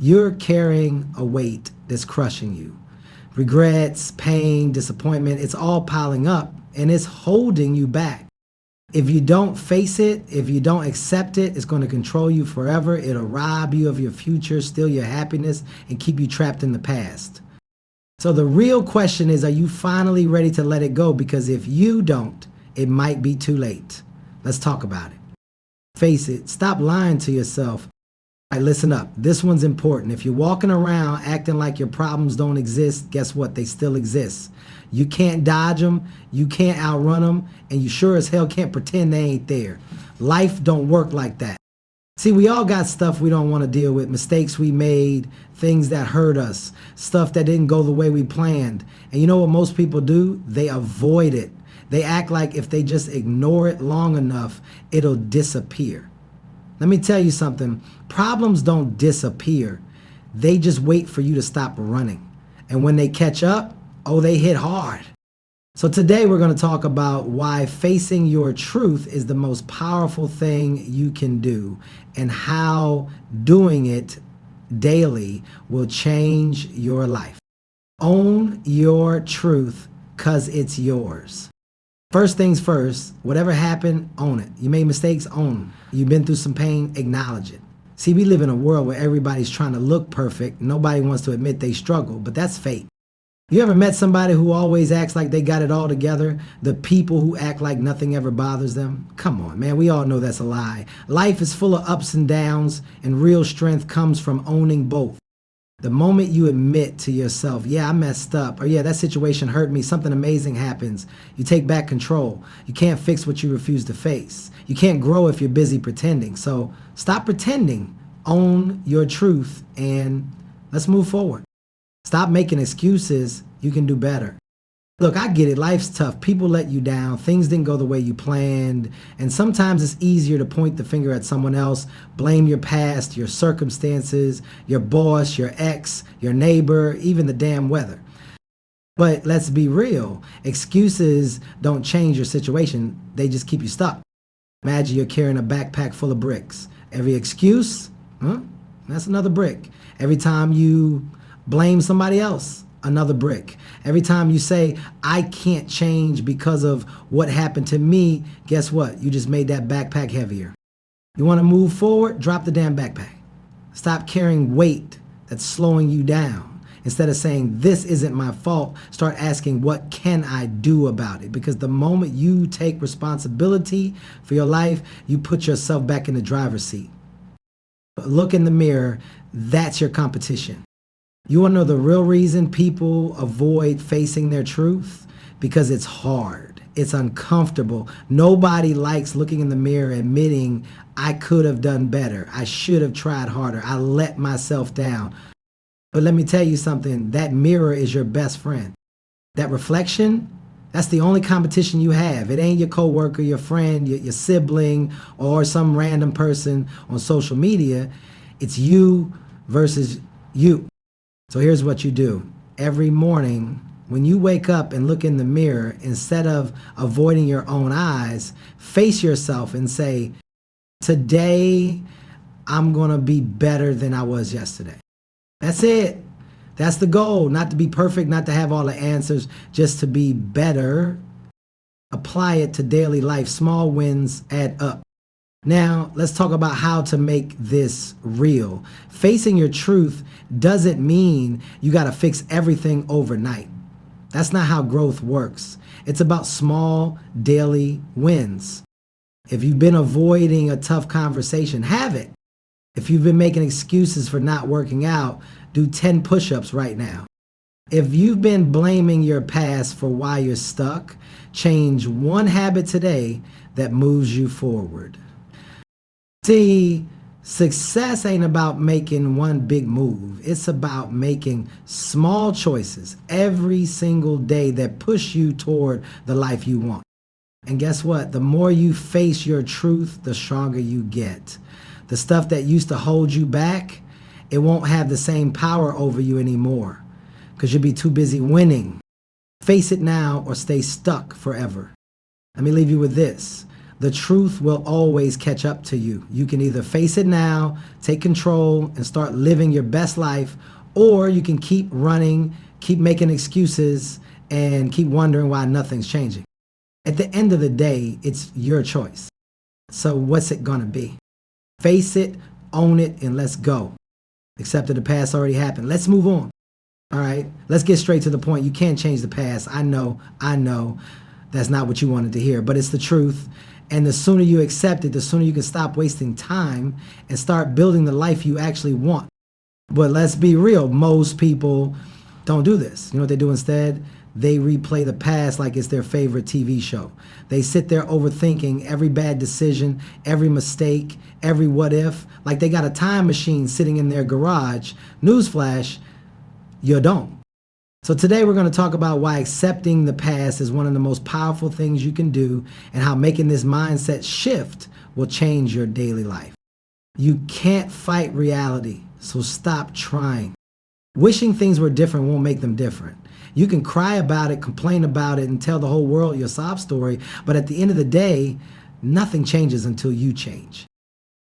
You're carrying a weight that's crushing you. Regrets, pain, disappointment, it's all piling up and it's holding you back. If you don't face it, if you don't accept it, it's going to control you forever. It'll rob you of your future, steal your happiness, and keep you trapped in the past. So the real question is, are you finally ready to let it go? Because if you don't, it might be too late. Let's talk about it. Face it. Stop lying to yourself. All right, listen up. This one's important. If you're walking around acting like your problems don't exist, guess what? They still exist. You can't dodge them, you can't outrun them, and you sure as hell can't pretend they ain't there. Life don't work like that. See, we all got stuff we don't want to deal with, mistakes we made, things that hurt us, stuff that didn't go the way we planned. And you know what most people do? They avoid it. They act like if they just ignore it long enough, it'll disappear. Let me tell you something. Problems don't disappear. They just wait for you to stop running. And when they catch up, oh, they hit hard. So today we're going to talk about why facing your truth is the most powerful thing you can do and how doing it daily will change your life. Own your truth because it's yours. First things first, whatever happened, own it. You made mistakes, own them. You've been through some pain, acknowledge it. See, we live in a world where everybody's trying to look perfect. Nobody wants to admit they struggle, but that's fake. You ever met somebody who always acts like they got it all together? The people who act like nothing ever bothers them? Come on, man, we all know that's a lie. Life is full of ups and downs, and real strength comes from owning both. The moment you admit to yourself, yeah, I messed up, or yeah, that situation hurt me, something amazing happens, you take back control. You can't fix what you refuse to face. You can't grow if you're busy pretending. So stop pretending, own your truth, and let's move forward. Stop making excuses. You can do better. Look, I get it. Life's tough. People let you down. Things didn't go the way you planned. And sometimes it's easier to point the finger at someone else, blame your past, your circumstances, your boss, your ex, your neighbor, even the damn weather. But let's be real. Excuses don't change your situation. They just keep you stuck. Imagine you're carrying a backpack full of bricks. Every excuse, that's another brick. Every time you blame somebody else, another brick. Every time you say, I can't change because of what happened to me, guess what? You just made that backpack heavier. You want to move forward? Drop the damn backpack. Stop carrying weight that's slowing you down. Instead of saying, this isn't my fault, start asking, what can I do about it? Because the moment you take responsibility for your life, you put yourself back in the driver's seat. Look in the mirror, that's your competition. You want to know the real reason people avoid facing their truth? Because it's hard. It's uncomfortable. Nobody likes looking in the mirror admitting, I could have done better. I should have tried harder. I let myself down. But let me tell you something. That mirror is your best friend. That reflection, that's the only competition you have. It ain't your coworker, your friend, your sibling, or some random person on social media. It's you versus you. So here's what you do. Every morning, when you wake up and look in the mirror, instead of avoiding your own eyes, face yourself and say, today, I'm going to be better than I was yesterday. That's it. That's the goal. Not to be perfect, not to have all the answers, just to be better. Apply it to daily life. Small wins add up. Now, let's talk about how to make this real. Facing your truth doesn't mean you got to fix everything overnight. That's not how growth works. It's about small daily wins. If you've been avoiding a tough conversation, have it. If you've been making excuses for not working out, do 10 push-ups right now. If you've been blaming your past for why you're stuck, change one habit today that moves you forward. See, success ain't about making one big move. It's about making small choices every single day that push you toward the life you want. And guess what? The more you face your truth, the stronger you get. The stuff that used to hold you back, it won't have the same power over you anymore because you'll be too busy winning. Face it now or stay stuck forever. Let me leave you with this. The truth will always catch up to you. You can either face it now, take control, and start living your best life, or you can keep running, keep making excuses, and keep wondering why nothing's changing. At the end of the day, it's your choice. So what's it gonna be? Face it, own it, and let's go. Accept that the past already happened. Let's move on. All right, let's get straight to the point. You can't change the past. I know. That's not what you wanted to hear, but it's the truth. And the sooner you accept it, the sooner you can stop wasting time and start building the life you actually want. But let's be real, most people don't do this. You know what they do instead? They replay the past like it's their favorite TV show. They sit there overthinking every bad decision, every mistake, every what if, like they got a time machine sitting in their garage. Newsflash, you don't. So today we're going to talk about why accepting the past is one of the most powerful things you can do and how making this mindset shift will change your daily life. You can't fight reality, so stop trying. Wishing things were different won't make them different. You can cry about it, complain about it, and tell the whole world your sob story, but at the end of the day, nothing changes until you change.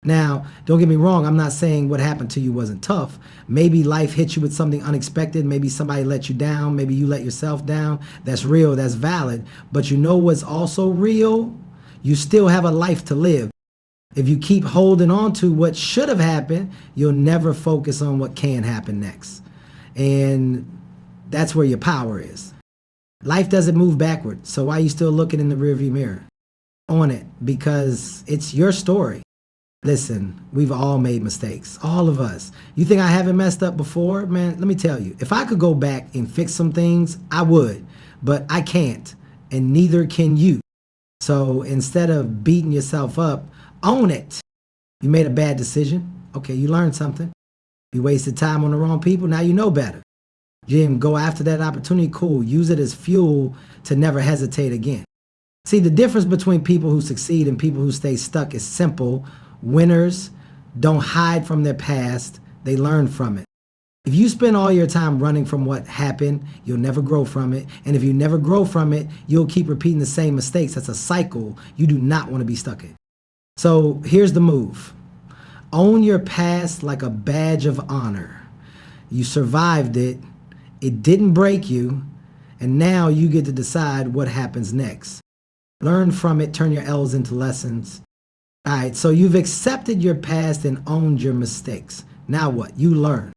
Now, don't get me wrong, I'm not saying what happened to you wasn't tough. Maybe life hit you with something unexpected, maybe somebody let you down, maybe you let yourself down. That's real, that's valid. But you know what's also real? You still have a life to live. If you keep holding on to what should have happened, you'll never focus on what can happen next. And that's where your power is. Life doesn't move backward, so why are you still looking in the rearview mirror? On it, because it's your story. Listen, we've all made mistakes, all of us. You think I haven't messed up before? Man, let me tell you, if I could go back and fix some things, I would, but I can't, and neither can you. So instead of beating yourself up, own it. You made a bad decision. Okay, you learned something. You wasted time on the wrong people. Now you know better. You didn't go after that opportunity. Cool. Use it as fuel to never hesitate again. See, the difference between people who succeed and people who stay stuck is simple. Winners don't hide from their past. They learn from it. If you spend all your time running from what happened, you'll never grow from it. And if you never grow from it, you'll keep repeating the same mistakes. That's a cycle you do not want to be stuck in. So here's the move. Own your past like a badge of honor. You survived it. It didn't break you. And now you get to decide what happens next. Learn from it. Turn your L's into lessons. All right, so you've accepted your past and owned your mistakes. Now what? You learn.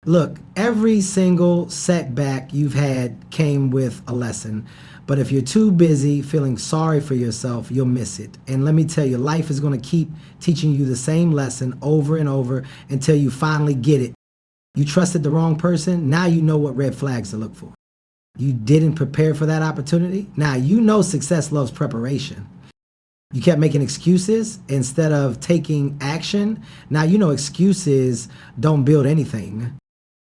Look, every single setback you've had came with a lesson. But if you're too busy feeling sorry for yourself, you'll miss it. And let me tell you, life is going to keep teaching you the same lesson over and over until you finally get it. You trusted the wrong person. Now you know what red flags to look for. You didn't prepare for that opportunity. Now you know success loves preparation. You kept making excuses instead of taking action. Now you know excuses don't build anything.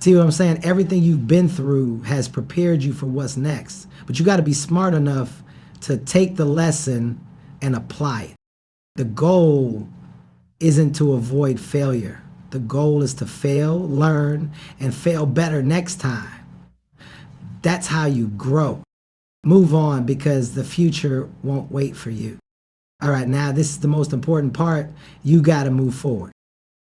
See what I'm saying? Everything you've been through has prepared you for what's next. But you got to be smart enough to take the lesson and apply it. The goal isn't to avoid failure. The goal is to fail, learn, and fail better next time. That's how you grow. Move on because the future won't wait for you. All right, now this is the most important part. You got to move forward.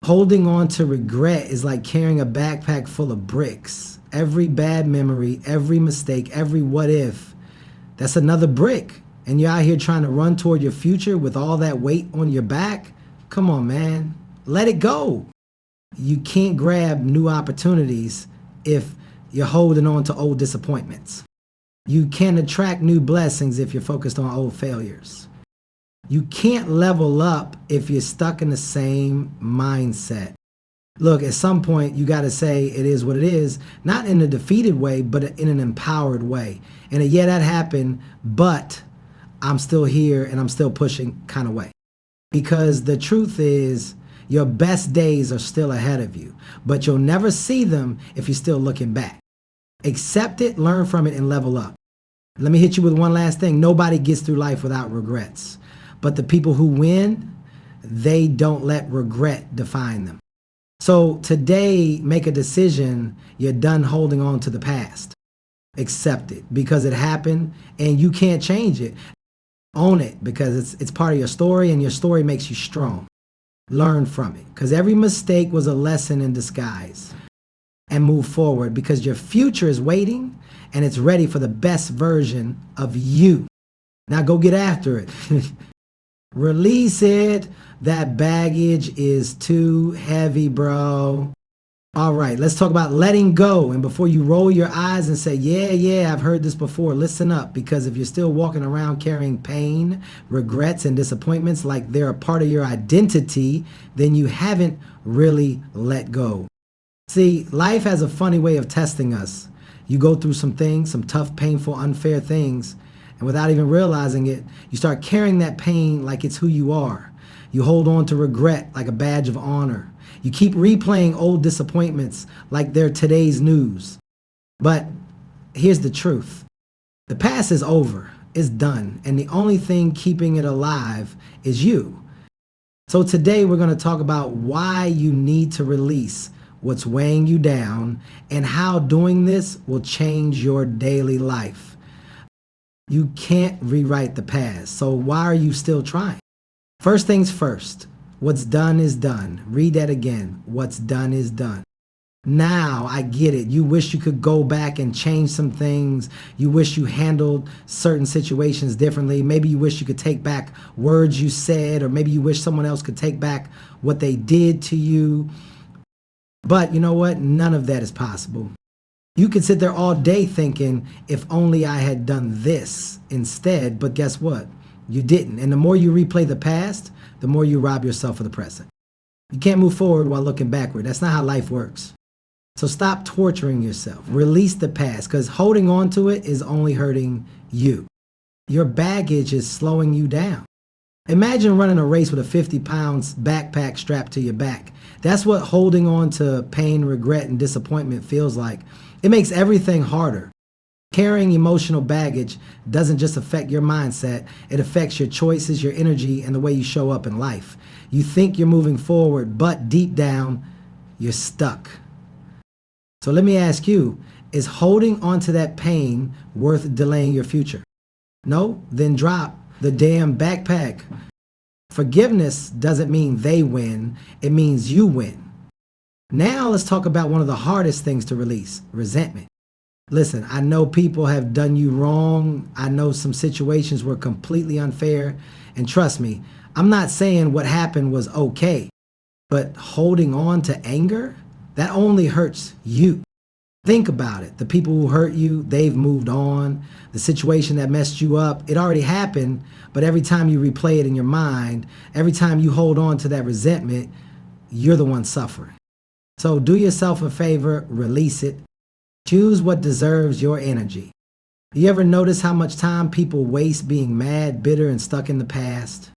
Holding on to regret is like carrying a backpack full of bricks. Every bad memory, every mistake, every what if, that's another brick. And you're out here trying to run toward your future with all that weight on your back. Come on, man. Let it go. You can't grab new opportunities if you're holding on to old disappointments. You can't attract new blessings if you're focused on old failures. You can't level up if you're stuck in the same mindset. Look, at some point, you got to say it is what it is, not in a defeated way, but in an empowered way. And yeah, that happened, but I'm still here and I'm still pushing kind of way. Because the truth is, your best days are still ahead of you, but you'll never see them if you're still looking back. Accept it, learn from it, and level up. Let me hit you with one last thing. Nobody gets through life without regrets. But the people who win, they don't let regret define them. So today, make a decision. You're done holding on to the past. Accept it because it happened and you can't change it. Own it because it's part of your story and your story makes you strong. Learn from it because every mistake was a lesson in disguise. And move forward because your future is waiting and it's ready for the best version of you. Now go get after it. Release it. That baggage is too heavy, bro. All right, let's talk about letting go. And before you roll your eyes and say, yeah, I've heard this before, listen up. Because if you're still walking around carrying pain, regrets, and disappointments like they're a part of your identity, then you haven't really let go. See, life has a funny way of testing us. You go through some things, some tough, painful, unfair things, and without even realizing it, you start carrying that pain like it's who you are. You hold on to regret like a badge of honor. You keep replaying old disappointments like they're today's news. But here's the truth. The past is over, it's done, and the only thing keeping it alive is you. So today we're going to talk about why you need to release what's weighing you down and how doing this will change your daily life. You can't rewrite the past, so why are you still trying? First things first, what's done is done. Read that again. What's done is done. Now, I get it. You wish you could go back and change some things. You wish you handled certain situations differently. Maybe you wish you could take back words you said, or maybe you wish someone else could take back what they did to you. But you know what? None of that is possible. You could sit there all day thinking, if only I had done this instead, but guess what? You didn't. And the more you replay the past, the more you rob yourself of the present. You can't move forward while looking backward. That's not how life works. So stop torturing yourself. Release the past because holding on to it is only hurting you. Your baggage is slowing you down. Imagine running a race with a 50 pounds backpack strapped to your back. That's what holding on to pain, regret, and disappointment feels like. It makes everything harder. Carrying emotional baggage doesn't just affect your mindset, it affects your choices, your energy, and the way you show up in life. You think you're moving forward, but deep down, you're stuck. So let me ask you, is holding onto that pain worth delaying your future? No? Then drop the damn backpack. Forgiveness doesn't mean they win, it means you win. Now let's talk about one of the hardest things to release, resentment. Listen, I know people have done you wrong. I know some situations were completely unfair. And trust me, I'm not saying what happened was okay, but holding on to anger, that only hurts you. Think about it. The people who hurt you, they've moved on. The situation that messed you up, it already happened, but every time you replay it in your mind, every time you hold on to that resentment, you're the one suffering. So do yourself a favor, release it. Choose what deserves your energy. You ever notice how much time people waste being mad, bitter, and stuck in the past?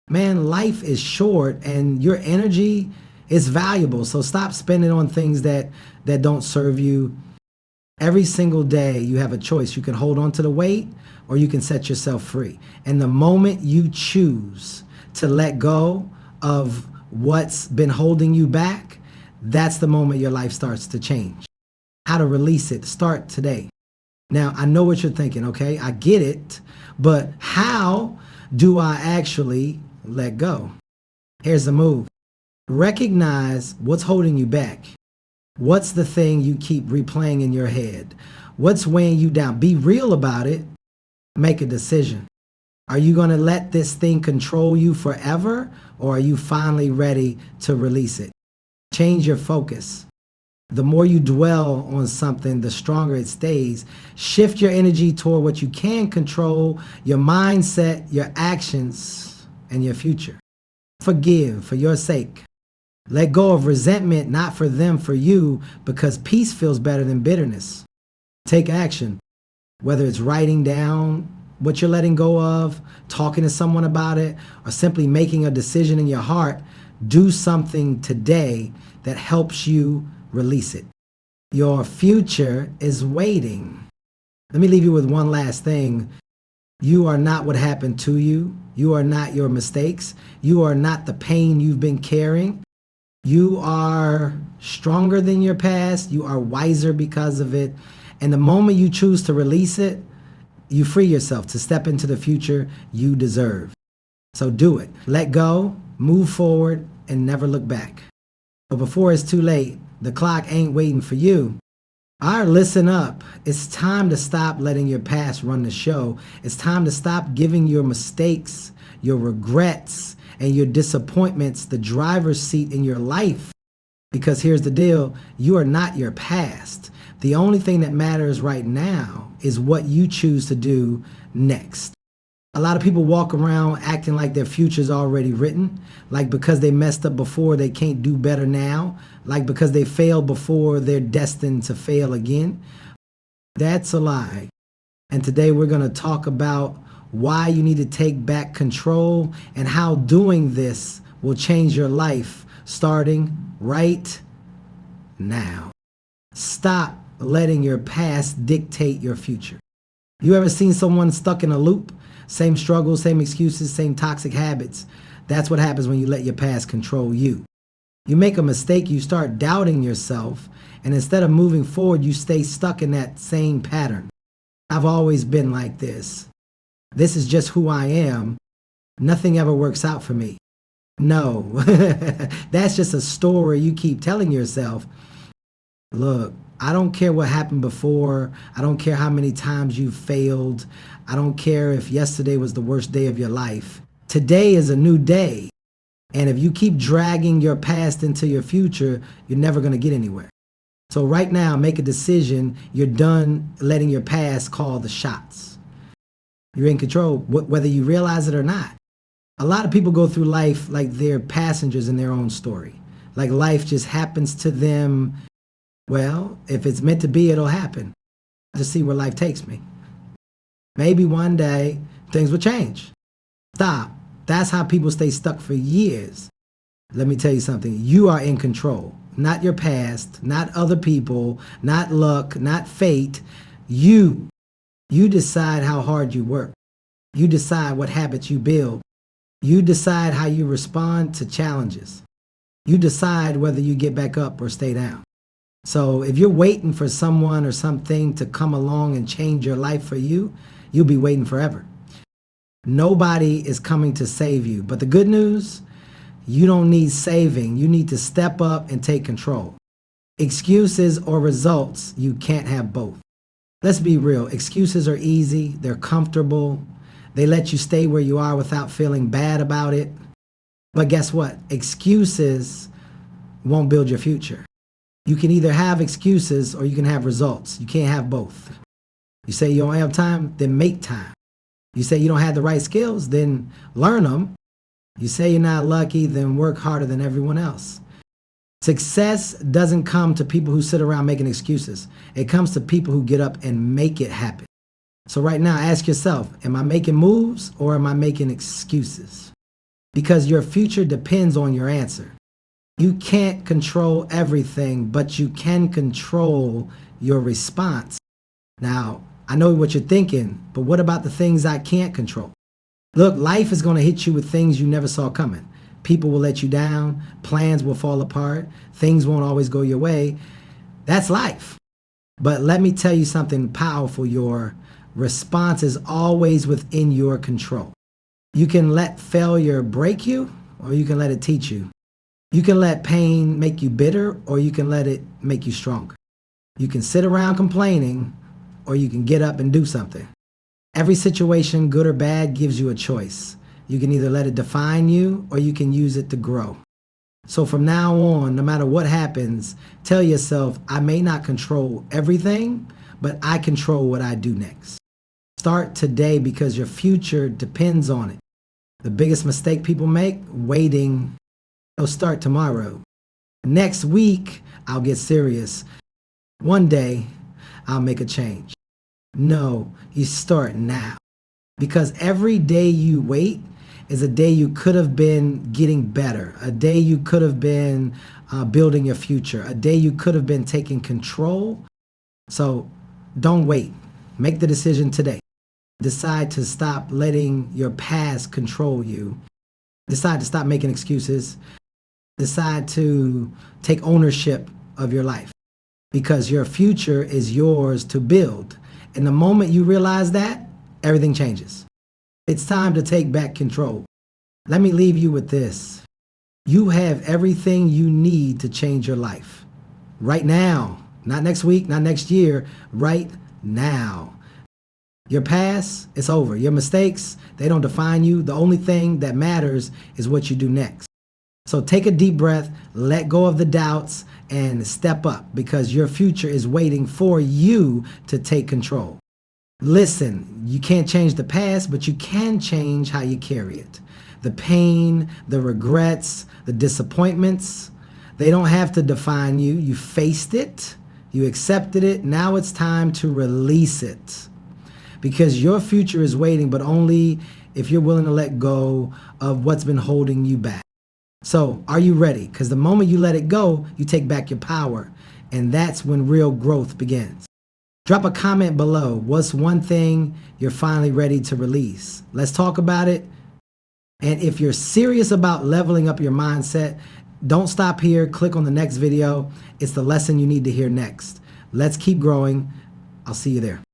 Man, life is short and your energy is valuable, so stop spending on things that don't serve you. Every single day you have a choice. You can hold on to the weight or you can set yourself free. And the moment you choose to let go of what's been holding you back, that's the moment your life starts to change. How to release it, start today. Now, I know what you're thinking, okay? I get it, but how do I actually let go? Here's the move. Recognize what's holding you back. What's the thing you keep replaying in your head? What's weighing you down? Be real about it. Make a decision. Are you going to let this thing control you forever, or are you finally ready to release it? Change your focus. The more you dwell on something, the stronger it stays. Shift your energy toward what you can control, your mindset, your actions, and your future. Forgive for your sake. Let go of resentment, not for them, for you, because peace feels better than bitterness. Take action, whether it's writing down what you're letting go of, talking to someone about it, or simply making a decision in your heart. Do something today that helps you release it. Your future is waiting. Let me leave you with one last thing. You are not what happened to you. You are not your mistakes. You are not the pain you've been carrying. You are stronger than your past. You are wiser because of it. And the moment you choose to release it, you free yourself to step into the future you deserve. So do it. Let go, move forward, and never look back. But before it's too late, the clock ain't waiting for you. All right, listen up. It's time to stop letting your past run the show. It's time to stop giving your mistakes, your regrets, and your disappointments the driver's seat in your life. Because here's the deal, you are not your past. The only thing that matters right now is what you choose to do next. A lot of people walk around acting like their future's already written, like because they messed up before they can't do better now, like because they failed before they're destined to fail again. That's a lie. And today we're going to talk about why you need to take back control and how doing this will change your life starting right now. Stop letting your past dictate your future. You ever seen someone stuck in a loop? Same struggles, same excuses, same toxic habits. That's what happens when you let your past control you. You make a mistake, you start doubting yourself, and instead of moving forward, you stay stuck in that same pattern. I've always been like this. This is just who I am. Nothing ever works out for me. No, that's just a story you keep telling yourself. Look, I don't care what happened before. I don't care how many times you failed. I don't care if yesterday was the worst day of your life. Today is a new day. And if you keep dragging your past into your future, you're never going to get anywhere. So right now, make a decision. You're done letting your past call the shots. You're in control, whether you realize it or not. A lot of people go through life like they're passengers in their own story. Like life just happens to them. Well, if it's meant to be, it'll happen. Just see where life takes me. Maybe one day things will change. Stop. That's how people stay stuck for years. Let me tell you something. You are in control. Not your past, not other people, not luck, not fate. You decide how hard you work. You decide what habits you build. You decide how you respond to challenges. You decide whether you get back up or stay down. So if you're waiting for someone or something to come along and change your life for you, you'll be waiting forever. Nobody is coming to save you. But the good news, you don't need saving. You need to step up and take control. Excuses or results, you can't have both. Let's be real. Excuses are easy. They're comfortable. They let you stay where you are without feeling bad about it. But guess what? Excuses won't build your future. You can either have excuses or you can have results. You can't have both. You say you don't have time, then make time. You say you don't have the right skills, then learn them. You say you're not lucky, then work harder than everyone else. Success doesn't come to people who sit around making excuses. It comes to people who get up and make it happen. So right now, ask yourself, am I making moves or am I making excuses? Because your future depends on your answer. You can't control everything, but you can control your response. Now, I know what you're thinking, but what about the things I can't control? Look, life is going to hit you with things you never saw coming. People will let you down. Plans will fall apart. Things won't always go your way. That's life. But let me tell you something powerful. Your response is always within your control. You can let failure break you, or you can let it teach you. You can let pain make you bitter, or you can let it make you stronger. You can sit around complaining, or you can get up and do something. Every situation, good or bad, gives you a choice. You can either let it define you, or you can use it to grow. So from now on, no matter what happens, tell yourself, I may not control everything, but I control what I do next. Start today because your future depends on it. The biggest mistake people make, waiting. So start tomorrow. Next week, I'll get serious. One day, I'll make a change. No, you start now. Because every day you wait is a day you could have been getting better, a day you could have been building your future, a day you could have been taking control. So don't wait. Make the decision today. Decide to stop letting your past control you. Decide to stop making excuses. Decide to take ownership of your life because your future is yours to build. And the moment you realize that, everything changes. It's time to take back control. Let me leave you with this. You have everything you need to change your life. Right now. Not next week, not next year. Right now. Your past, it's over. Your mistakes, they don't define you. The only thing that matters is what you do next. So take a deep breath, let go of the doubts, and step up, because your future is waiting for you to take control. Listen, you can't change the past, but you can change how you carry it. The pain, the regrets, the disappointments, they don't have to define you. You faced it, you accepted it. Now it's time to release it, because your future is waiting, but only if you're willing to let go of what's been holding you back. So are you ready? Because the moment you let it go, you take back your power, and that's when real growth begins. Drop a comment below. What's one thing you're finally ready to release? Let's talk about it. And if you're serious about leveling up your mindset, don't stop here. Click on the next video. It's the lesson you need to hear next. Let's keep growing. I'll see you there.